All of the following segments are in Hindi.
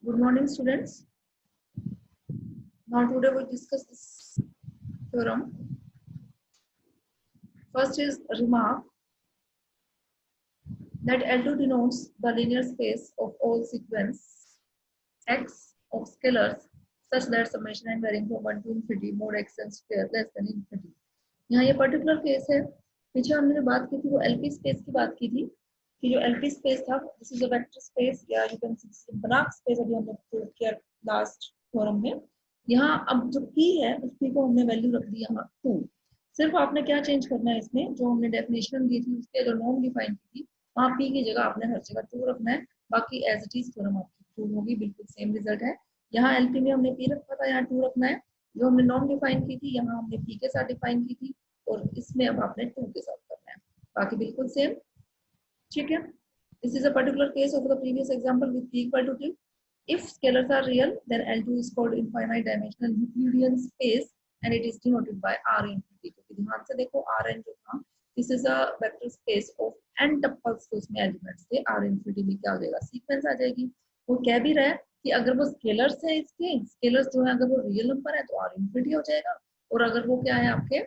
Good morning, students. Now today we'll discuss this theorem. First is remark that L2 denotes the linear space of all sequence x of scalars such that summation and varying from 1 to infinity mod x and square less than infinity. यहाँ ये पर्टिकुलर केस है. पीछे हमने जो बात की थी वो एलपी स्पेस की बात की थी कि जो एलपी स्पेस था this is a vector space या यू कैन सी बनाक स्पेस अभी हमने प्रूव किया लास्ट थ्योरम में. यहाँ अब जो p है उस p को हमने वैल्यू रख दी यहाँ 2. सिर्फ आपने क्या चेंज करना है इसमें जो हमने डेफिनेशन दी थी उसके जो नॉर्म डिफाइन की थी वहाँ p की जगह आपने हर जगह 2 रखना है. बाकी एज इट इज थ्योरम आपकी प्रूव होगी. बिल्कुल सेम रिजल्ट है. यहाँ एलपी में हमने p रखा था, यहाँ 2 रखना है. जो हमने नॉर्म डिफाइन की थी यहाँ हमने p के साथ डिफाइन की थी और इसमें अब आपने 2 के साथ करना है. बाकी बिल्कुल सेम. ठीक है. This is a particular case of the previous example with p equal to 2. If scalars are real, then L2 is called infinite dimensional Euclidean space and it is denoted by R infinity. तो ध्यान से देखो Rn जो था, this is a vector space of n tuples के उसमें एलिमेंट्स थे. R infinity में क्या हो जाएगा? सीक्वेंस आ जाएगी. वो कह भी रहा है कि अगर वो स्केलर्स है इसके स्केलर्स जो है अगर वो रियल नंबर है तो R infinity हो जाएगा और अगर वो क्या है आपके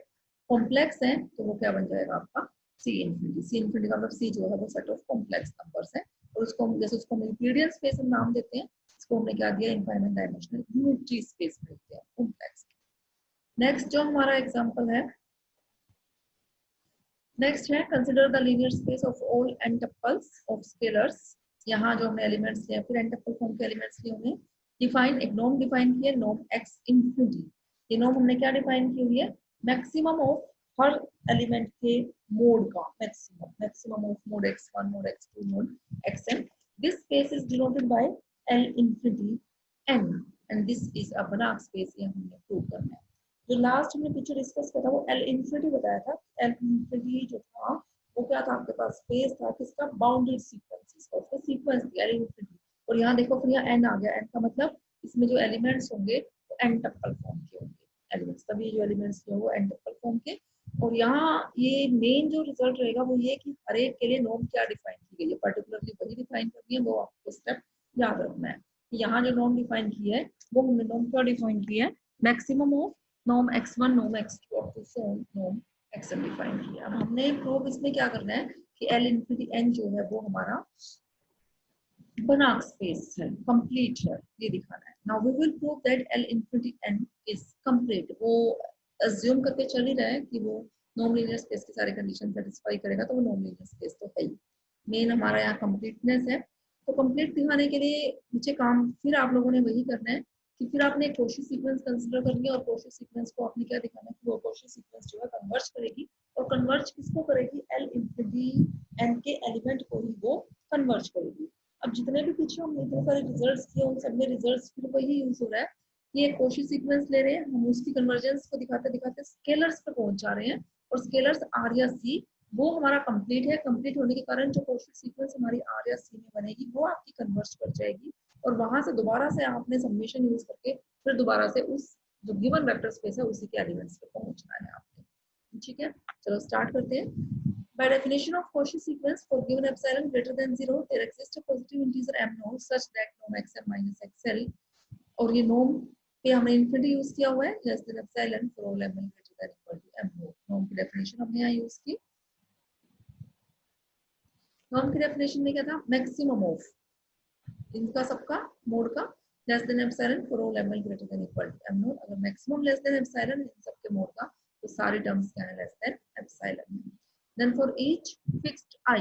कॉम्प्लेक्स है तो वो क्या बन जाएगा आपका सी इन्फिनिटी. सी इन्फिनिटी का मतलब सी जो है वो सेट ऑफ कॉम्प्लेक्स नंबर्स है और उसको हम जैसे उसको यूक्लिडियन स्पेस हम नाम देते हैं इसको हमने क्या दिया इनफाइनाइट डायमेंशनल यूनिटरी स्पेस में देते हैं कॉम्प्लेक्स. नेक्स्ट जो हमारा एग्जांपल है नेक्स्ट है consider the linear space of all n tuples of scalars. यहाँ जो हमने एलिमेंट्स लिए फिर n टपल फॉर्म के एलिमेंट्स लिए हमने डिफाइन एक नॉर्म डिफाइन किया नॉर्म x इन्फिनिटी. ये नॉर्म हमने क्या डिफाइन की हुई है मैक्सिमम ऑफ हर एलिमेंट के मोड का maximum of mode x1 mode x2 mode xn. This space is denoted by l infinity n and this is a बनाक स्पेस. ये हमने प्रूव करना है. जो लास्ट हमने पीछे डिस्कस किया था वो l इंफिनिटी बताया था. l इंफिनिटी जो था वो क्या था आपके पास स्पेस था किसका बाउंडेड सीक्वेंसेस का उसका सीक्वेंस थी l इंफिनिटी. और यहाँ देखो फिर यहाँ n आ गया. n का मतलब इसमें जो एलिमेंट्स होंगे वो n टप्पल फॉर्म के होंगे एलिमेंट्स. तभी जो एलिमेंट्स जो वो n टप्पल फॉर्म के. और यहाँ ये मेन जो रिजल्ट रहेगा वो ये कि हर एक के लिए नॉर्म क्या डिफाइन की गई है पर्टिकुलरली वही डिफाइन करनी है. वो आपको स्टेप याद रखना है. यहाँ जो नॉर्म डिफाइन की है वो हमने नॉर्म क्या डिफाइन की है maximum of norm x1 norm x2 up to sum norm xn define किया. अब हमने प्रूव इसमें क्या करना है कि l इंफिनिटी n जो है वो हमारा बनाक स्पेस है कंप्लीट है ये दिखाना है. Now we will prove that l infinity n is complete. वो अज्यूम करके चल ही रहा है कि वो नॉन लीनियर स्पेस की सारे कंडीशन सेटिस्फाई करेगा तो वो नॉन लीनियर स्पेस तो है ही. मेन हमारा यहाँ कंप्लीटनेस है. तो कंप्लीट दिखाने के लिए नीचे काम फिर आप लोगों ने वही करना है कि फिर आपने कोशी सीक्वेंस कंसीडर करनी है और कोशी सीक्वेंस को आपने क्या दिखाना है कि वो कोशी सीक्वेंस जो है कन्वर्ज करेगी और कन्वर्ज किसको करेगी l इंफिनिटी n के एलिमेंट को ही वो कन्वर्ज करेगी. अब जितने भी पीछे हमने इतने सारे रिजल्ट्स किए उन सब में रिजल्ट्स फिर वही यूज हो रहा है. ये कोशी सीक्वेंस ले रहे हैं हम उसकी कन्वर्जेंस को दिखाते दिखाते स्केलर्स पे पहुंच जा रहे हैं और स्केलर्स आर या सी वो हमारा कंप्लीट है. कंप्लीट होने के कारण जो कोशी सीक्वेंस हमारी आर या सी में बनेगी वो आपकी कन्वर्ज कर जाएगी और वहां से दोबारा से आपने समेशन यूज करके फिर दोबारा से उस जो गिवन वेक्टर स्पेस है उसी के एलिमेंट्स पे पहुंचना है आपने. ठीक है चलो स्टार्ट करते हैं. By definition of Cauchy sequence, for given epsilon greater than 0, there exists a positive integer m node such that norm xm minus xl और ये norm पे हमने infinity यूज किया हुआ है less than epsilon for all m greater than equal to m node. norm की definition हमने यहाँ यूज की. norm की definition में क्या था maximum of इनका सबका मोड का less than epsilon for all m greater than equal to m node. अगर maximum less than epsilon इन सबके मोड का तो सारी टर्म्स क्या है less than epsilon. Then for each fixed I,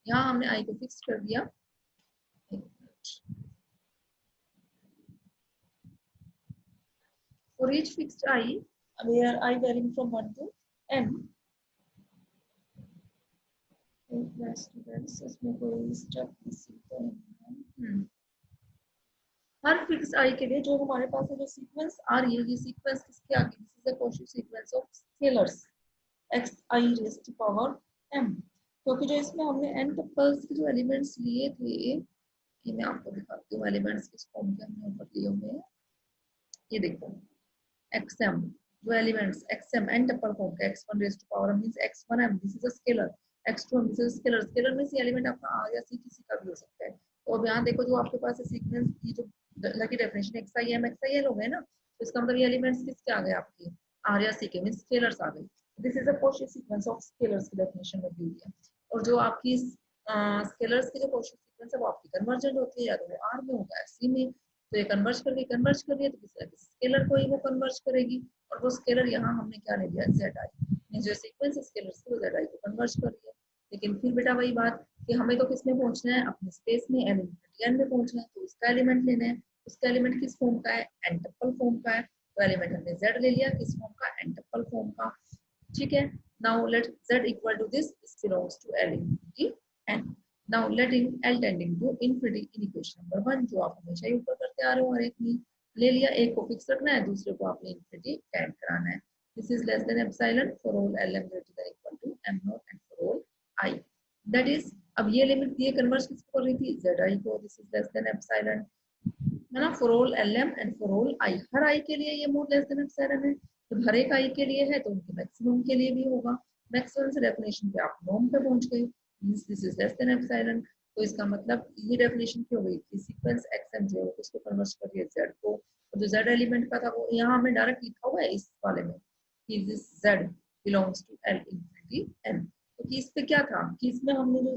यहाँ हमने I को फिक्स कर दिया. For each fixed I, where I varying from 1 to n. इसमें कोई स्टेप हर फिक्स I के लिए जो हमारे पास है जो सीक्वेंस आ रही है ये सीक्वेंस किसके आगे this is a Cauchy sequence of scalars xi raised to power m. क्योंकि जो इसमें हमने n टपल्स के जो एलिमेंट्स लिए थे ये मैं आपको दिखाती हूँ एलिमेंट्स किस फॉर्म के हमने ऊपर लिए हुए हैं. ये देखो xm जो elements xm n tuple form का x1 raised to power m means x1m this is a scalar x2m this is a scalar. Scalar में से एलिमेंट आपका r या c किसी का भी हो सकता है. तो अब यहाँ देखो जो आपके पास है सीक्वेंस की जो लकी डेफिनेशन XIM XIL हो गए ना, तो इसका मतलब ये एलिमेंट्स किसके आ गए आपके आर या सी के मीन स्केलर्स आ गए। This is a Cauchy sequence of scalars की डेफिनेशन लगी हुई है। और जो आपकी स्केलर्स की जो कोशी सीक्वेंस है वो आपकी कन्वर्जेंट होती है, या तो वो आर में होगा या सी में। तो ये कन्वर्ज कर रही है तो किसी स्केलर को ही वो कन्वर्ज करेगी, और वो स्केलर यहाँ हमने क्या ले लिया जेड आई, जो सीक्वेंस स्केलर्स की वो जेड आई को कन्वर्ज कर रही है। लेकिन फिर बेटा वही बात कि हमें तो किस में पहुंचना है, अपने स्पेस में एन में पहुंचना है, तो उसका एलिमेंट लेना है। उसका एलिमेंट किस फॉर्म का है, एंटप्पल फॉर्म का है। तो एलिमेंट हमने जेड ले लिया किस फॉर्म का, एंटप्पल फॉर्म का। ठीक है, now let z equal to this belongs to L infinity n। Now letting L tending to infinity in equation number 1, जो आप हमेशा ही ऊपर करते आ रहे हो, हर एक में ले लिया, एक को फिक्स रखना है, दूसरे को आपने इंफिनिटी टेंड कराना है। This is less than epsilon for all Lm greater than equal to m not and for all I। That is अब ये लिमिट ये कन्वर्ज किसको कर रही थी, zi को। This is less than epsilon है ना, for all Lm and for all I। Her I के लिए ये मोड लेस देन एप्सिलॉन है, तो हर एक I के लिए है तो उनके मैक्सिमम के लिए भी होगा। मैक्सिमम से डेफिनेशन पे आप नॉर्म पे पहुंच गए, means this is less than epsilon. तो इसका मतलब ये डेफिनेशन क्या हो गई कि सीक्वेंस xm जो है उसको कन्वर्ट कर दिया z को, और जो z एलिमेंट का था वो यहाँ हमें डायरेक्ट लिखा हुआ है इस वाले में कि this z belongs to L infinity n। तो कि इस पे क्या था कि इसमें हमने जो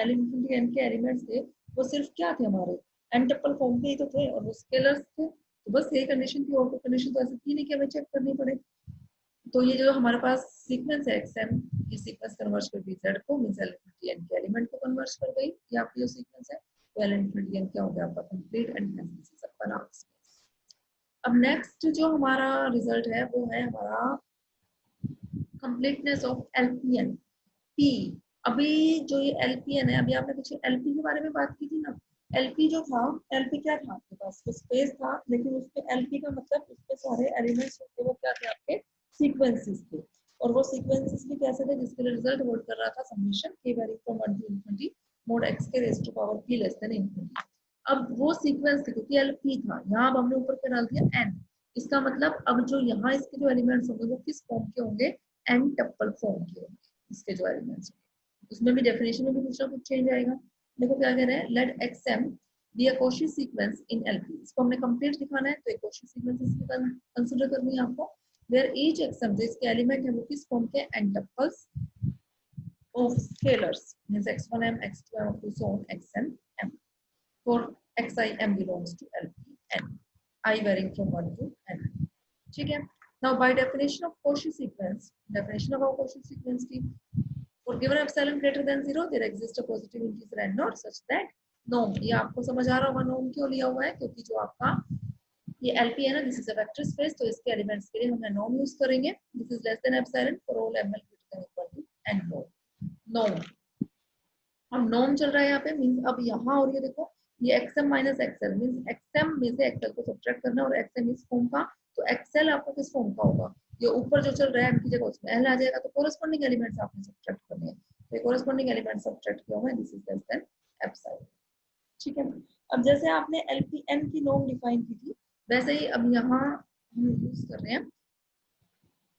L इंफिनिटी n के एलिमेंट्स थे वो सिर्फ क्या थे, हमारे एंटप्पल फॉर्म के ही तो थे, और वो स्केलर्स थे। तो बस यही कंडीशन थी, और कोई कंडीशन तो ऐसी थी नहीं कि हमें चेक करनी पड़े। तो ये जो हमारे पास सीक्वेंस है XM, ये सीक्वेंस कन्वर्ट कर दी Z को, मींस L इंफिनिटी n के एलिमेंट को कन्वर्ट कर गई, ये आपकी जो सीक्वेंस है। तो L इंफिनिटी n क्या हो गया आपका complete, and hence this is a बनाम स्पेस। अब नेक्स्ट जो हमारा रिजल्ट है वो है हमारा कंप्लीटनेस ऑफ LPN P। अभी जो ये LPN है, अभी आपने पीछे LP के बारे में बात की थी ना। LP जो था, LP क्या था आपके पास, वो स्पेस था, लेकिन उसपे LP का मतलब उसपे सारे एलिमेंट्स होते वो क्या थे आपके सीक्वेंसेस थे। और वो सीक्वेंसेस भी कैसे थे, जिसके लिए रिजल्ट होल्ड कर रहा था summation k vary from 1 to infinity mod x के raise to power p less than infinity. अब वो सीक्वेंस थे क्योंकि LP था, यहाँ अब हमने ऊपर पे डाल दिया n। इसका मतलब अब जो यहाँ इसके जो एलिमेंट्स होंगे वो किस फॉर्म के होंगे, एन टप्पल फॉर्म के होंगे इसके जो एलिमेंट्स होंगे। उसमें भी डेफिनेशन में भी कुछ ना कुछ चेंज आएगा। देखो क्या कह रहे हैं, let XM be a Cauchy sequence in LP। इसको हमने कंप्लीट दिखाना है, तो एक Cauchy सीक्वेंस इसमें कंसीडर करनी है आपको, वेयर ईच XM जो इसके एलिमेंट है वो किस फॉर्म के, n tuples of scalars means x1m x2m up to so on xn m for xim belongs to LP n, I varying from 1 to n। ठीक है, now by definition of Cauchy sequence, definition of our Cauchy sequence की, for given epsilon greater than 0 there exists a positive integer n naught such that norm, ये आपको समझ आ रहा होगा norm क्यों लिया हुआ है, क्योंकि जो आपका ये LP है ना, this is a vector space, तो इसके एलिमेंट्स के लिए हम norm यूज करेंगे। This is less then epsilon for all ml greater than equal to n norm। अब नॉर्म चल रहा है यहाँ पे, मींस अब यहाँ और ये देखो ये xm minus XL means xm में से xl को सब्ट्रैक्ट करना है, और xm इस फॉर्म का, तो xl आपका किस फॉर्म का होगा, ये ऊपर जो चल रहा है m की जगह उसमें l आ जाएगा, तो कोरेस्पोंडिंग एलिमेंट्स आपने सब्ट्रैक्ट करने हैं, तो ये कोरेस्पोंडिंग एलिमेंट सब्ट्रैक्ट किया हुआ है, this is less than epsilon. ठीक है, अब जैसे आपने LPN की नॉर्म डिफाइन की थी, वैसे ही अब यहाँ हम यूज कर रहे हैं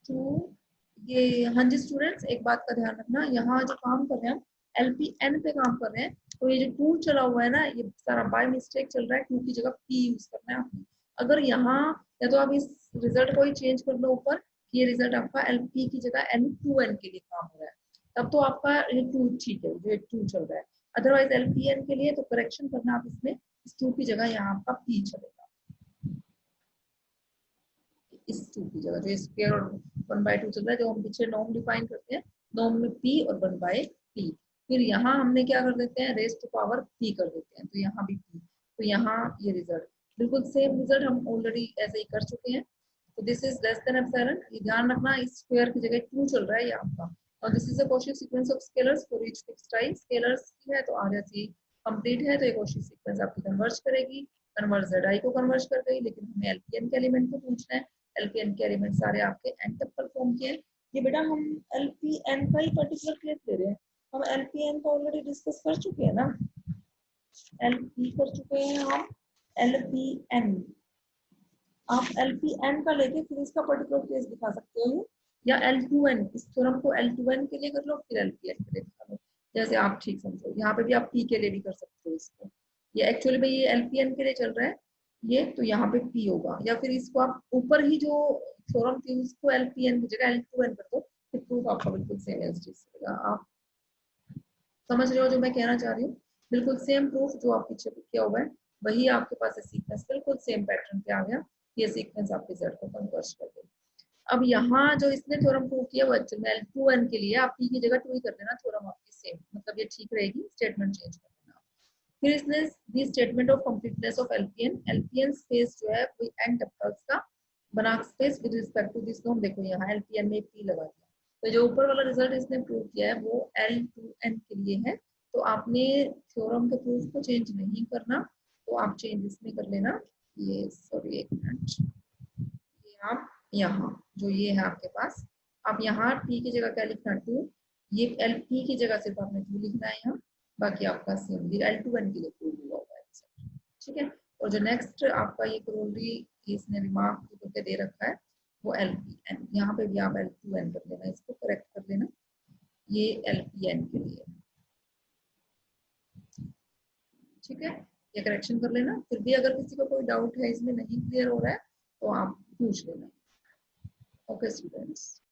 टू ये। हाँ जी स्टूडेंट्स, एक बात का ध्यान रखना, यहाँ जो काम कर रहे हैं LPN पे काम कर रहे हैं, तो ये जो 2 चला हुआ है ना, ये सारा बाय मिस्टेक चल रहा है, 2 की जगह P यूज करना है आपने। अगर यहाँ या तो आप इस रिजल्ट को ही चेंज कर लो ऊपर, कि ये रिजल्ट आपका LP की जगह N2N के लिए काम हो रहा है, तब तो आपका ये 2 ठीक है, जो 2 चल रहा है। अदरवाइज LPN के लिए तो करेक्शन करना आप इसमें, इस 2 की जगह यहाँ आपका P चलेगा, इस 2 की जगह जो स्क्वायर और 1/2 चल रहा है, जो हम पीछे नॉर्म डिफाइन करते हैं, नॉर्म में P और 1/P। फिर यहाँ हमने क्या कर देते हैं, रेस टू पावर P कर देते हैं, तो यहाँ भी P, तो यहाँ ये रिजल्ट बिल्कुल सेम रिजल्ट हम ऑलरेडी ऐसे ही कर चुके हैं। तो this is less than epsilon, ये ध्यान रखना इस स्क्वायर की जगह 2 चल रहा है ये आपका, और this is a Cauchy sequence of scalars for each fixed time. Scalars की है तो आर सी कंप्लीट है, तो ये Cauchy सीक्वेंस आपकी कन्वर्ज करेगी, कन्वर्ज जेड को कन्वर्ज कर गई, लेकिन हमें LPN के एलिमेंट को पूछना है। LPN के एलिमेंट सारे आपके एन टप्पल फॉर्म के हैं। ये बेटा हम LPN का ही पर्टिकुलर केस ले रहे हैं, हम LPN को ऑलरेडी डिस्कस कर चुके हैं ना, LP कर चुके हैं हम LPN। आप LPN का लेके फिर इसका पर्टिकुलर केस दिखा सकते हो, या L2N, इस थ्योरम को L2N के लिए कर लो, फिर LPN के लिए दिखा लो, जैसे आप ठीक समझो। यहाँ पे भी आप P के लिए भी कर सकते हो इसको, ये एक्चुअली में ये एलपीएन के लिए चल रहा है ये, तो यहाँ पे पी होगा, या फिर इसको आप ऊपर ही जो थ्योरम थी उसको एलपीएन की जगह एल2एन कर दो, फिर प्रूफ आपका बिल्कुल सेम एज इट इज। आप समझ रहे हो जो मैं कहना चाह रही हूँ? बिल्कुल सेम प्रूफ जो आप पीछे किया हुआ है वही आपके पास है सीक्वेंस, बिल्कुल सेम पैटर्न पे आ गया। ये सीक्वेंस आपके जेड को कन्वर्ट कर देगा। अब यहाँ जो इसने थ्योरम प्रूव किया वो एक्चुअल में एल2एन के लिए, आप पी की जगह 2 ही कर देना, थ्योरम आपकी सेम, मतलब ये ठीक रहेगी, स्टेटमेंट चेंज कर देना। फिर इसने दी statement of completeness of LPN, LPN space जो है वो एन टप्पल्स का बना space with respect to this norm, देखो यहाँ एलपीएन में पी लगा दिया, तो जो ऊपर वाला रिजल्ट इसने प्रूव किया है वो L2N के लिए है। तो आपने थ्योरम के प्रूफ को चेंज नहीं करना, तो आप चेंज इसमें कर लेना, ये सॉरी एक मिनट, ये आप यहाँ जो ये है आपके पास, आप यहाँ p की जगह क्या लिखना 2, ये एल पी की जगह सिर्फ आपने 2 लिखना है यहाँ, बाकी आपका सेम L2N के लिए प्रूव हुआ हुआ है, ठीक है। और जो नेक्स्ट आपका ये क्रोनरी इसने रिमार्क करके दे रखा है वो LPN, यहाँ पे भी आप L2N कर लेना, इसको करेक्ट कर लेना, ये LPN के लिए, ठीक है, ये करेक्शन कर लेना। फिर भी अगर किसी को कोई डाउट है इसमें नहीं क्लियर हो रहा है तो आप पूछ लेना। Okay students.